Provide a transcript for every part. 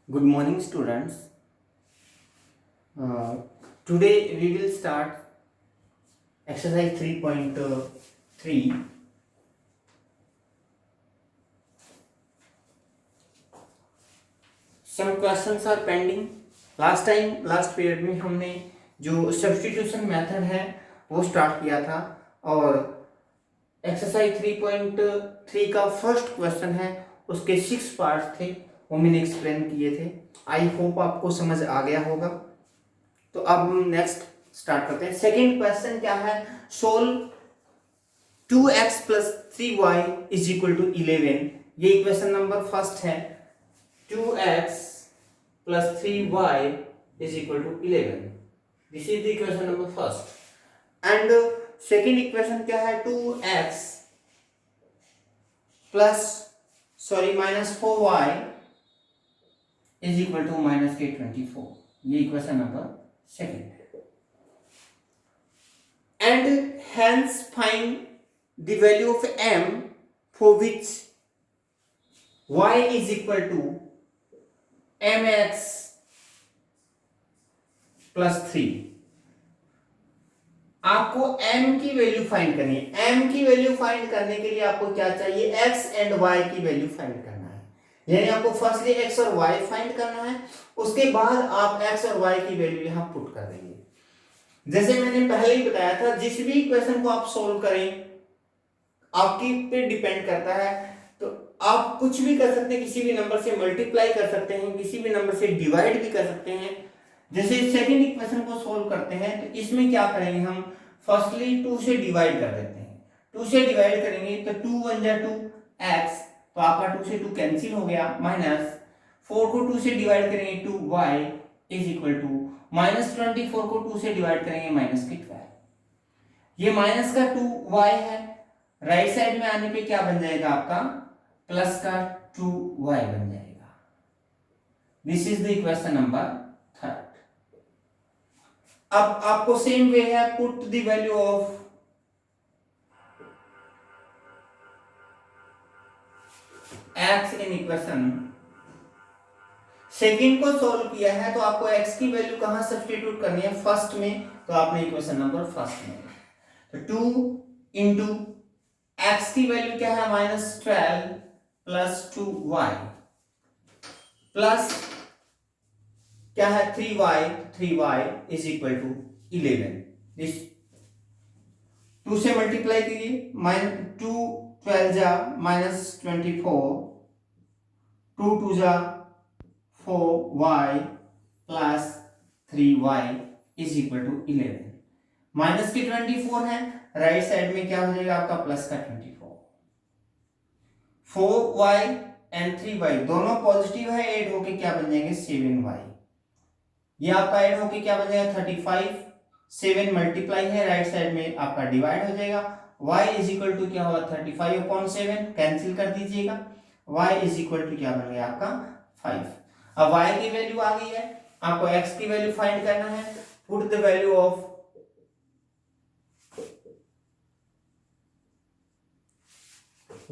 Good morning, students. Today we will start exercise 3.3. Some questions are pending. Last period में हमने जो substitution method है वो start किया था और एक्सरसाइज 3.3 का फर्स्ट क्वेश्चन है, उसके 6 पार्ट्स थे, वो मैंने एक्सप्लेन किए थे। आई होप आपको समझ आ गया होगा। तो अब हम नेक्स्ट स्टार्ट करते हैं। सेकंड क्वेश्चन क्या है? Solve 2x plus 3y is equal to 11। ये इक्वेशन नंबर फर्स्ट है। 2x plus 3y is equal to 11। This is the equation number first. And second equation क्या है? 2x plus minus 4y is equal to minus के 24। ये equation number second है। And hence find the value of m for which y is equal to mx plus 3। आपको m की value find करनी है। m की वैल्यू फाइंड करने के लिए आपको क्या चाहिए? x एंड y की वैल्यू फाइंड करना है। यानी आपको फर्स्टली x और y फाइंड करना है, उसके बाद आप x और y की वैल्यू यहां पुट कर देंगे। जैसे मैंने पहले ही बताया था, जिस भी इक्वेशन को आप सोल्व करें आपकी पे डिपेंड करता है। तो आप कुछ भी कर सकते हैं, किसी भी नंबर से मल्टीप्लाई कर सकते हैं, किसी भी नंबर से डिवाइड भी कर सकते हैं। जैसे सेकंड इक्वेशन को सोल्व करते हैं तो इसमें क्या करेंगे हम? फर्स्टली 2 से डिवाइड कर देते हैं। 2 से डिवाइड करेंगे तो 2 1 जा 2 x, तो आपका 2 से 2 कैंसिल हो गया, माइनस 4 को 2 से डिवाइड करेंगे 2y is equal to minus 24 को 2 से डिवाइड करेंगे माइनस के 12। ये माइनस का 2y है, राइट साइड में आने पे क्या बन जाएगा आपका? प्लस का 2y बन जाएगा। This is the equation number third. अब आपको सेम वे है, put the value of x in equation. Second को सॉल्व किया है तो आपको x की वैल्यू कहां सब्स्टिट्यूट करनी है? फर्स्ट में। तो आपने इक्वेशन नंबर फर्स्ट में, तो 2 इंटू x की वैल्यू क्या है? माइनस 12 प्लस 2y प्लस क्या है? 3y is equal to 11। इस 2 से मल्टीप्लाई कीजिए, माइनस 2 12 जा माइनस 24, 2 2 जा 4y plus 3y is equal to 11। Minus की 24 है, राइट साइड में क्या हो जाएगा आपका? प्लस का 24। 4y एंड 3y दोनों पॉजिटिव है, ऐड होके क्या बन जाएंगे? 7y। ये आपका ऐड होके क्या बन जाएगा? 35। 7 मल्टीप्लाई है, राइट साइड में आपका डिवाइड हो जाएगा। y इज इक्वल टू क्या होगा? 35/7 कैंसिल कर दीजिएगा। y इज इक्वल टू क्या बन गया आपका? 5। अब y की वैल्यू आ गई है, आपको x की वैल्यू फाइंड करना है। Put the value of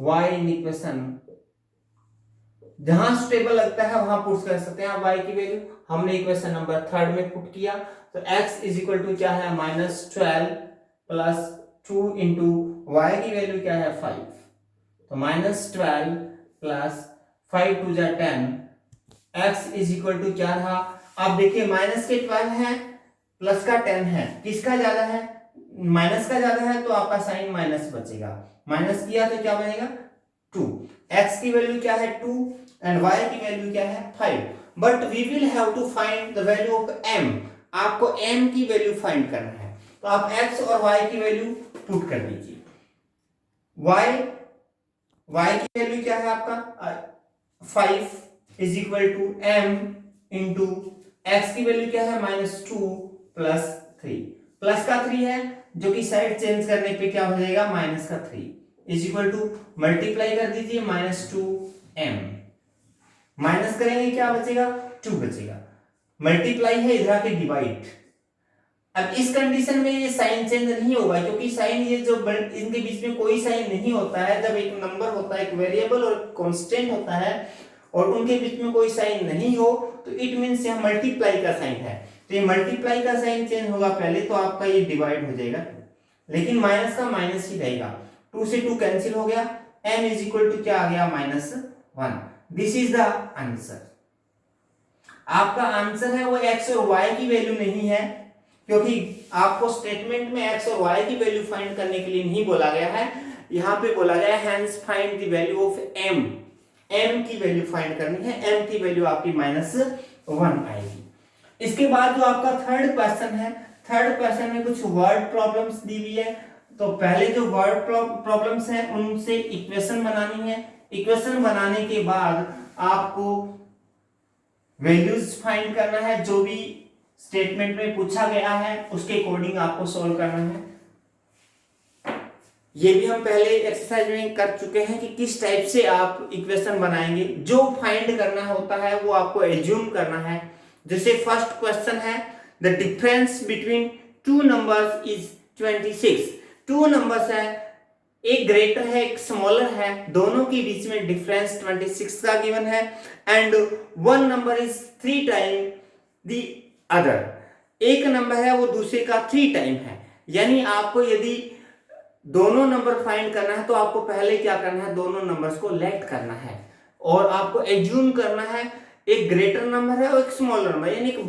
y in equation. जहां स्टेबल लगता है वहां पुट कर सकते हैं आप y की वैल्यू। हमने इक्वेशन नंबर थर्ड में पुट किया, तो x इज इक्वल टू क्या है? माइनस 12 प्लस 2 इंटू y की वैल्यू क्या है? 5। तो माइनस 12 प्लस 5 2 जा 10, x इज इक्वल टू क्या रहा? आप देखिए, माइनस के 12 है, प्लस का 10 है, किसका ज्यादा है? माइनस का ज्यादा है, तो आपका साइन माइनस बचेगा। माइनस किया तो क्या बनेगा? 2। x की वैल्यू क्या है? 2 एंड y की वैल्यू क्या है? 5। But we will have to find the value of m। आपको m की वैल्यू फाइंड करना है, तो आप x और y की वैल्यू पुट कर दीजिए। y की वैल्यू क्या है आपका? 5 is equal to m into x की वैल्यू क्या है? Minus 2 plus 3। प्लस का 3 है, जो कि साइड चेंज करने पे क्या हो जाएगा? माइनस का 3 इज इक्वल टू मल्टीप्लाई कर दीजिए, माइनस 2m। माइनस करेंगे क्या बचेगा? 2 बचेगा। मल्टीप्लाई है, इधर आके डिवाइड। अब इस कंडीशन में ये साइन चेंज नहीं होगा, क्योंकि साइन ये जो इनके बीच में कोई साइन नहीं होता है। जब एक नंबर होता है, एक वेरिएबल और कांस्टेंट होता है, और उनके बीच में कोई साइन नहीं हो तो इट मीन्स यहाँ मल्टीप्लाई का साइन है, तो ये मल्टीप्लाई का साइन चेंज होगा पहले, तो आपका ये डिवाइड हो जाएगा, लेकिन माइनस का माइनस ही रहेगा, 2 से 2 कैंसिल हो गया, m इज इक्वल टू क्या आ गया -1। This is the answer. आपका आंसर है वो x और y की वैल्यू नहीं है, क्योंकि आपको स्टेटमेंट में x और y की वैल्यू फाइंड करने के लिए नहीं बोला गया है, यहाँ पे बोला गया है hence find the value of m, m की वैल्यू फाइंड करनी है, m की वैल्यू आपकी -1 आएगी। इसके बाद जो आपका थर्ड क्वेश्चन है, थर्ड क्वेश्चन में कुछ वर्ड प्रॉब्लम्स दी हुई है, तो पहले जो वर्ड प्रॉब्लम्स हैं उनसे इक्वेशन बनानी है, इक्वेशन बनाने के बाद आपको वैल्यूज फाइंड करना है, जो भी स्टेटमेंट में पूछा गया है उसके अकॉर्डिंग आपको सॉल्व करना है। ये भी हम पहले एक्सरसाइज में कर चुके हैं कि किस टाइप से आप इक्वेशन बनाएंगे, जो फाइंड करना होता है वो आपको एज्यूम करना है। जैसे फर्स्ट क्वेश्चन है, the difference between two numbers is 26। Two numbers है, एक ग्रेटर है एक स्मॉलर है, दोनों के बीच में डिफरेंस 26 का गिवन है, and one number is 3 time the other. एक नंबर है वो दूसरे का 3 टाइम है, यानी आपको यदि दोनों नंबर फाइंड करना है तो आपको पहले क्या करना है, दोनों नंबर्स को लेट करना है और आपको एज्यूम करना है एक ग्रेटर नंबर है और एक स्मॉलर नंबर, यानी एक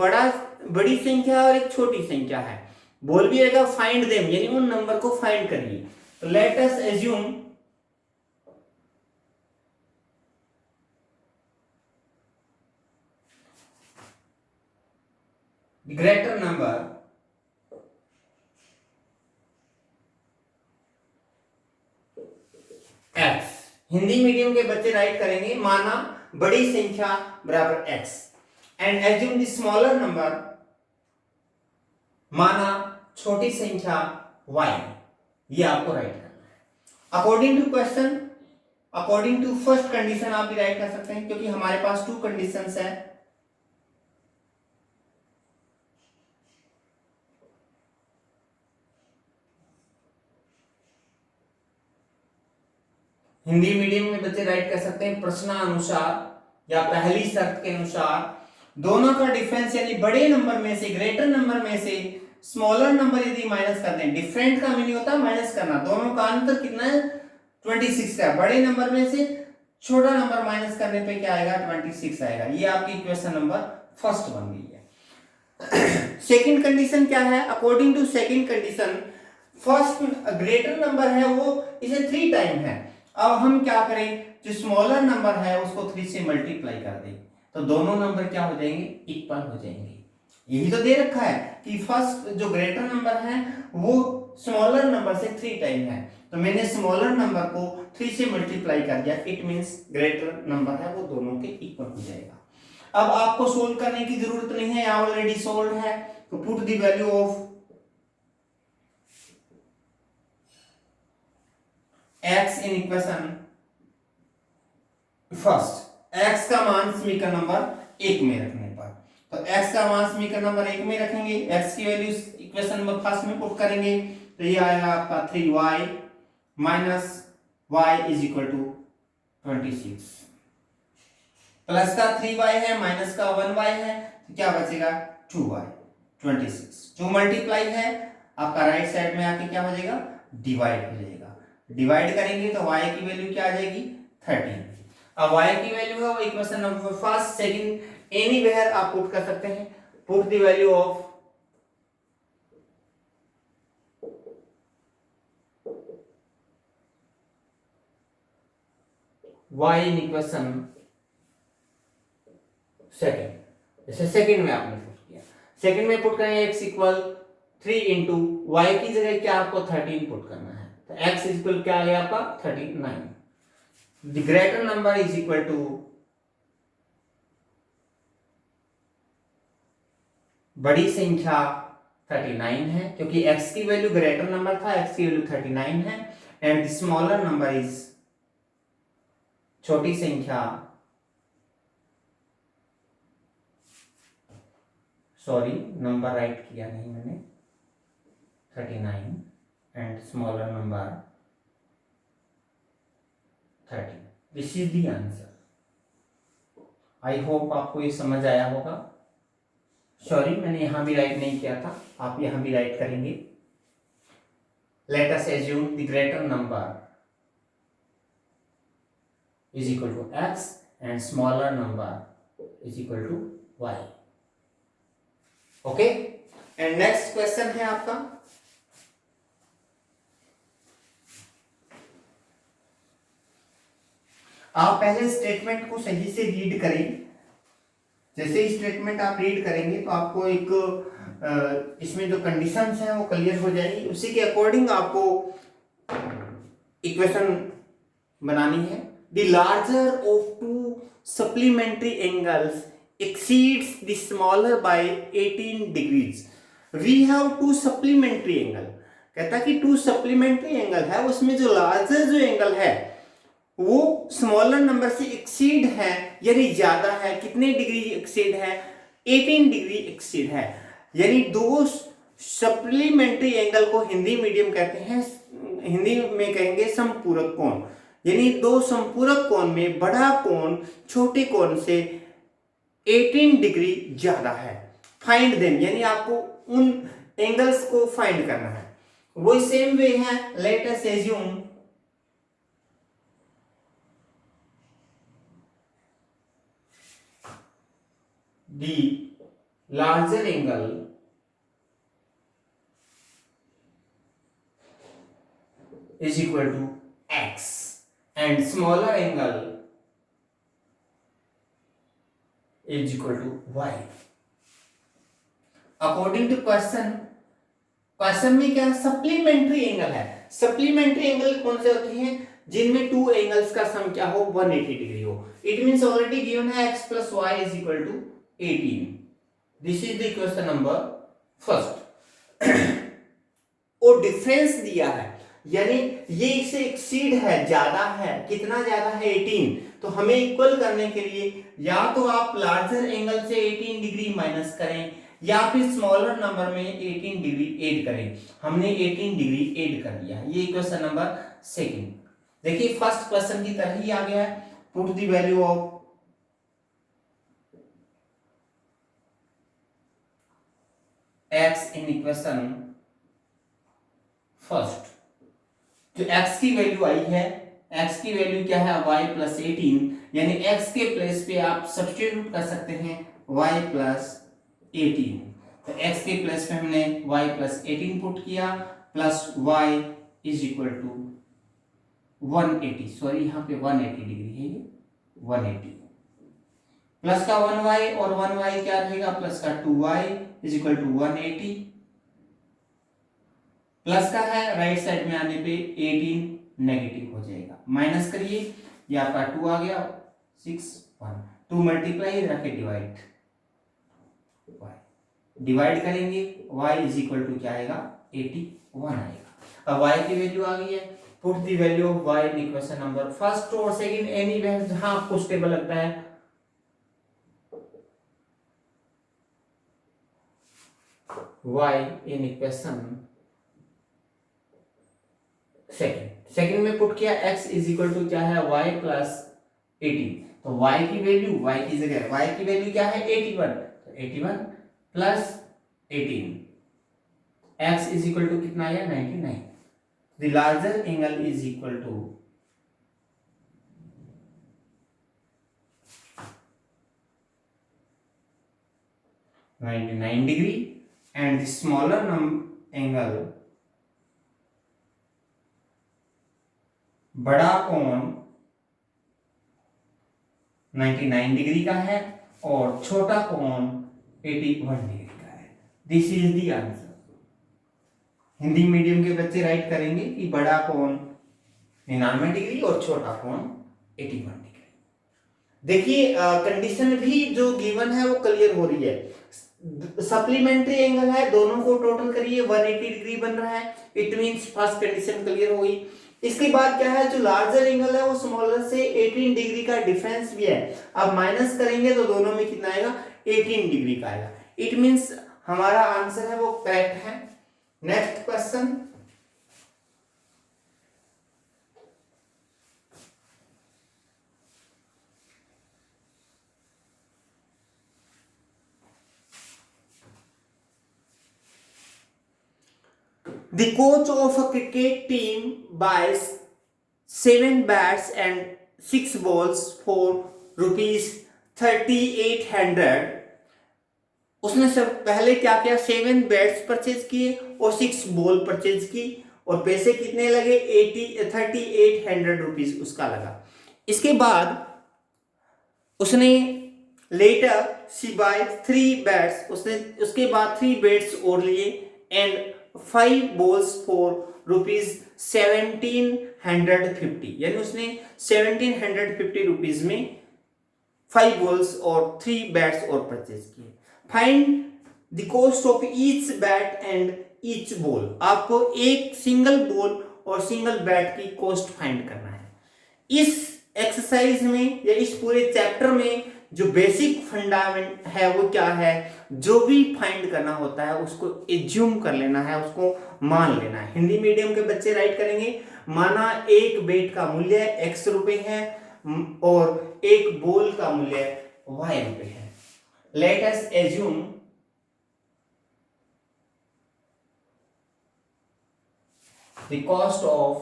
बड़ी संख्या और एक छोटी संख्या है। बोल भी रहेगा फाइंड देम, यानी उन नंबर को फाइंड करिए। तो let us assume the greater number x। Hindi medium के बच्चे राइट करेंगे, माना बड़ी संख्या बराबर x, and assume the smaller number, माना छोटी संख्या y। ये आपको राइट करना है according to question, according to first condition आप भी राइट कर सकते हैं, क्योंकि हमारे पास 2 कंडीशंस है। हिंदी मीडियम में बच्चे राइट कर सकते हैं प्रश्नानुसार या पहली शर्त के अनुसार दोनों का डिफरेंस, यानी बड़े नंबर में से, ग्रेटर नंबर में से स्मॉलर नंबर यदि माइनस करते हैं, डिफरेंट का मीनिंग होता है माइनस करना, दोनों का अंतर कितना है 26 का, बड़े नंबर में से छोटा नंबर माइनस करने पे क्या आएगा 26 आएगा। ये आपकी इक्वेशन नंबर फर्स्ट बन गई है। सेकंड कंडीशन क्या है, according to second condition first greater number है वो इसे 3 टाइम है, अब हम क्या करें, जो स्मॉलर नंबर है उसको 3 से मल्टीप्लाई कर दें, तो दोनों नंबर क्या हो जाएंगे, इक्वल हो जाएंगे। यही तो दे रखा है कि फर्स्ट जो ग्रेटर नंबर है वो स्मॉलर नंबर से 3 टाइम है, तो मैंने स्मॉलर नंबर को 3 से मल्टीप्लाई कर दिया, इट मींस ग्रेटर नंबर है वो दोनों के इक्वल हो जाएगा। अब आपको सोल्व करने की जरूरत नहीं है, यहाँ ऑलरेडी सोल्व है, तो put the value of x in equation first. x का मान समीकरण नंबर 1 में रखने पर, तो x का मान समीकरण नंबर 1 में रखेंगे, x की वैल्यू इक्वेशन नंबर फर्स्ट में पुट करेंगे, तो ये आएगा आपका 3y minus y is equal to 26, plus का 3y है माइनस का 1y है, तो क्या बचेगा 2y 26, जो मल्टीप्लाई है आपका राइट साइड में आके क्या हो जाएगा, डिवाइड हो जाएगा। डिवाइड करेंगे तो y की वैल्यू क्या आ जाएगी 13। अब y की वैल्यू है वो equation number first second anywhere आप पुट कर सकते हैं, put the value of y in equation second, जैसे सेकंड में आपने पुट किया, सेकंड में पुट करेंगे x इक्वल 3 इंटू वाई की जगह क्या आपको 13 पुट करना है, तो x इक्वल क्या आ गया आपका 39। The greater number is equal to बड़ी संख्या 39 है, क्योंकि x की वैल्यू ग्रेटर नंबर था, x की वैल्यू 39 है, and the smaller number is छोटी संख्या, सॉरी नंबर राइट किया नहीं मैंने, 39 and smaller number 13, this is the answer. I hope आपको ये समझ आया होगा। सॉरी, मैंने यहां भी राइट नहीं किया था, आप यहां भी राइट करेंगे। Late us assume the greater number is equal to x and smaller number is equal to y. Okay, and next question है आपका, आप पहले स्टेटमेंट को सही से रीड करें। जैसे ही स्टेटमेंट आप रीड करेंगे तो आपको एक इसमें जो कंडीशंस हैं वो क्लियर हो जाएंगी, उसी के अकॉर्डिंग आपको इक्वेशन बनानी है। The larger of two supplementary angles exceeds the smaller by 18 degrees. We have two supplementary angle। कहता है कि टू सप्लीमेंट्री एंगल है, उसमें जो लार्जर जो एंगल है वो स्मॉलर नंबर से एक्सीड है, यानी ज्यादा है। कितने डिग्री एक्सीड है? 18 डिग्री एक्सीड है। यानी दो सप्लीमेंट्री एंगल को हिंदी मीडियम कहते हैं, हिंदी में कहेंगे समपूरक कोण। यानी दो संपूरक कोण में बड़ा कोण छोटे कोण से 18 डिग्री ज्यादा है। फाइंड देम, यानी आपको उन एंगल्स को फाइंड करना है। वो सेम वे है, let us assume the larger angle is equal to x and smaller angle is equal to y. According to question में क्या सप्लीमेंट्री एंगल है। सप्लीमेंट्री एंगल कौन से होते हैं? जिनमें टू एंगल्स का सम क्या हो, 180 डिग्री हो। इट मींस ऑलरेडी गिवन है x plus y is equal to 18। This is the question number first. और डिफरेंस दिया है, यानी ये इससे एक्सीड है, ज्यादा है। कितना ज्यादा है? 18। तो हमें इक्वल करने के लिए या तो आप लार्जर एंगल से 18 डिग्री माइनस करें या फिर स्मॉलर नंबर में 18 डिग्री ऐड करें। हमने 18 डिग्री ऐड कर दिया। ये क्वेश्चन नंबर सेकंड। देखिए फर्स्ट क्वेश्चन की तरह ही आ गया है। Put the value of x in equation first. जो x की वैल्यू आई है, x की वैल्यू क्या है? y प्लस 18, यानी x के प्लेस पे आप सब्स्टिट्यूट कर सकते हैं y प्लस 18। तो x के प्लेस पे हमने y प्लस 18 पुट किया, plus y is equal to 180। Sorry, यहाँ पे 180 डिग्री है, ये 180 प्लस का 1y और 1y क्या रहेगा? प्लस का 2y is equal to 180। Plus का है, राइट साइड में आने पे 18 नेगेटिव हो जाएगा। माइनस करिए, ये आपका 2 आ गया, 6 1 2 मल्टीप्लाई रखे डिवाइड, डिवाइड करेंगे y इज इक्वल टू क्या आएगा? 81 आएगा। अब y की वैल्यू आ गई है। Put the value of y in equation number first और सेकंड एनीवेयर जहां आपको स्टेबल लगता है। y इन इक्वेशन सेकंड में पुट किया, x इज इक्वल टू क्या है? y plus 18। तो y की वैल्यू, y की जगह y की वैल्यू क्या है? 81। तो 81 plus 18, x is equal to कितना आया? 99। The larger angle is equal to 99 degree and the smaller angle, बड़ा कोण 99 डिग्री का है और छोटा कोण 81 डिग्री का है। This is the answer. Hindi medium के बच्चे राइट करेंगे कि बड़ा कोण 99 डिग्री और छोटा कोण 81 डिग्री। देखिए कंडीशन भी जो गिवन है वो क्लियर हो रही है। सप्लीमेंट्री एंगल है, दोनों को टोटल करिए 180 डिग्री बन रहा है। It means first condition clear हो गई। इसके बाद क्या है? जो लार्जर एंगल है वो स्मॉलर से 18 डिग्री का डिफरेंस भी है। अब माइनस करेंगे तो दोनों में कितना आएगा? 18 डिग्री का आएगा। इट मींस हमारा आंसर है वो करेक्ट है। Next question, the coach of a cricket team buys 7 bats and 6 balls for ₹3800। उसने सब पहले क्या किया, 7 बैट्स परचेज किए और 6 बॉल परचेज की, और पैसे कितने लगे, 3800 रुपीज उसका लगा। इसके बाद उसने लेटर सी बाय 3 बैट्स, उसने उसके बाद 3 बैट्स और लिए एंड 5 balls फॉर ₹1750, यानी उसने 1750 रुपीज में 5 balls और 3 बैट्स और परचेज किए। Find the cost of each bat and each ball, आपको एक सिंगल बॉल और सिंगल बैट की कॉस्ट फाइंड करना है। इस एक्सरसाइज में या इस पूरे चैप्टर में जो बेसिक फंडामेंट है वो क्या है, जो भी फाइंड करना होता है उसको एज्यूम कर लेना है, उसको मान लेना है। हिंदी मीडियम के बच्चे राइट करेंगे, माना एक बैट का मूल्य x रुपए है और एक बॉल का मूल्य y रुपए है। Let us assume the cost of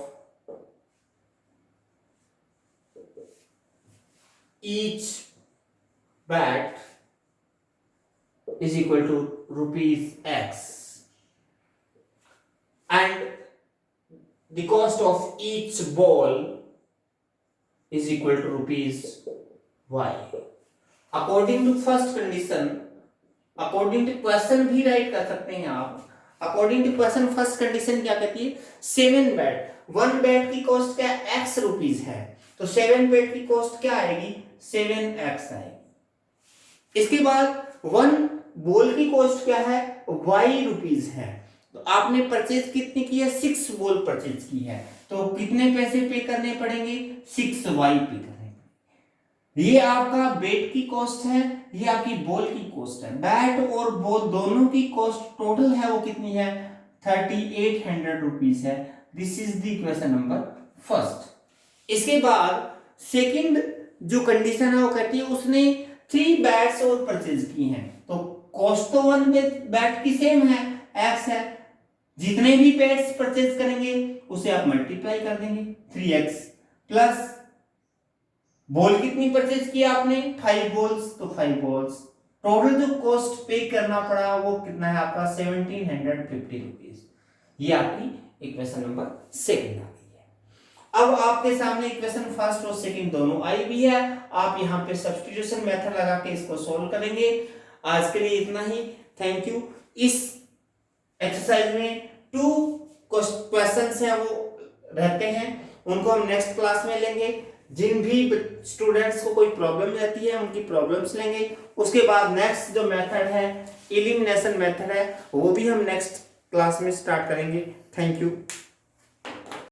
each bat is equal to ₹X and the cost of each ball is equal to ₹Y। According to first condition, according to question भी write कर सकते हैं आप। According to question first condition क्या कहती है, 7 bat, 1 bat की cost क्या x रुपीज है, तो 7 बैट की कॉस्ट क्या आएगी, 7x आएगी। इसके बाद 1 बॉल की कॉस्ट क्या है, y रुपीज है, तो आपने परचेज कितनी की है, 6 बॉल परचेज की है, तो कितने पैसे पे करने पड़ेंगे, 6y पे करने। ये आपका बैट की कॉस्ट है, ये आपकी बॉल की कॉस्ट है। बैट और बॉल दोनों की कॉस्ट टोटल है वो कितनी है, 3800 रुपीज है। This is the question number first. इसके बाद सेकंड जो कंडीशन है वो कहती है उसने 3 बैट्स और परचेज की हैं, तो कॉस्ट तो 1 बैट की सेम है, x है, जितने भी बैट्स परचेज करेंगे उसे आप मल्टीप्लाई कर देंगे 3x प्लस बॉल कितनी परचेज की आपने, 5 बॉल्स, तो 5 बॉल्स, टोटल जो कॉस्ट पे करना पड़ा वो कितना है आपका 1750 रुपीज। ये आपकी इक्वेशन नंबर सेकंड आ गई है। अब आपके सामने इक्वेशन फर्स्ट और सेकंड दोनों आई भी है, आप यहाँ पे सब्स्टिट्यूशन मेथड लगा के इसको सॉल्व करेंगे। आज के लिए इतना ही, थैंक यू। इस एक्सरसाइज में 2 क्वेश्चंस हैं वो रहते हैं, उनको हम नेक्स्ट क्लास में लेंगे। जिन भी स्टूडेंट्स को कोई प्रॉब्लम रहती है उनकी प्रॉब्लम्स लेंगे। उसके बाद नेक्स्ट जो मेथड है एलिमिनेशन मेथड है वो भी हम नेक्स्ट क्लास में स्टार्ट करेंगे। Thank you.